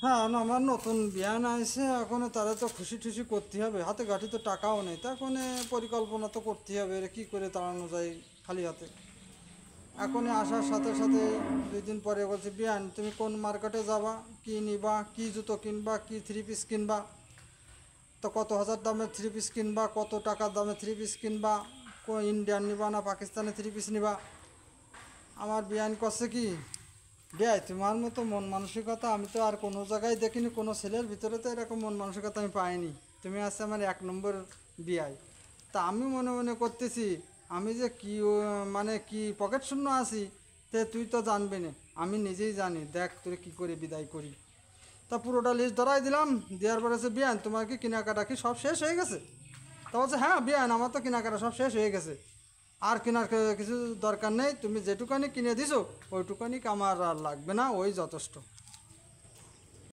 হ্যাঁ না, আমার নতুন বিয়ান আইছে, এখন তারা তো খুশি টুসি করতে হবে, হাতে গাঁঠি তো টাকাও নেই, তা এখন পরিকল্পনা তো করতে হবে এর কী করে তাড়ানো যায় খালি হাতে। এখনই আসার সাথে সাথে 2 দিন পরে বলছে, বিয়ান তুমি কোন মার্কেটে যাবা, কি নিবা, কি জুতো কিনবা, কি থ্রি পিস কিনবা, তো কত হাজার দামের থ্রি পিস কিনবা, কত টাকার দামে থ্রি পিস কিনবা, ইন্ডিয়ান নিবা না পাকিস্তানি থ্রি পিস নিবা। আমার বিয়ান করছে কি, বিয়াই তোমার মতো মন মানসিকতা আমি তো আর কোনো জায়গায় দেখিনি, কোনো ছেলের ভিতরে তো এরকম মন মানসিকতা আমি পাইনি, তুমি আছে আমার 1 নম্বর বিয়াই। তা আমি মনে মনে করতেছি, আমি যে কি মানে কি পকেট শূন্য আছি, তে তুই তো জানবি না, আমি নিজেই জানি, দেখ তুই কী করে বিদায় করি। তা পুরোটা লিস্ট ধরাই দিলাম, দেওয়ার পরে হচ্ছে, বিয়ান তোমার কি কেনাকাটা কি সব শেষ হয়ে গেছে? তা বলছে, হ্যাঁ বিয়ান আমার তো কেনাকাটা সব শেষ হয়ে গেছে, আর কেনার কিছু দরকার নেই, তুমি যেটুকানি কিনে দিছো ওইটুকানি আমার আর লাগবে না, ওই যথেষ্ট।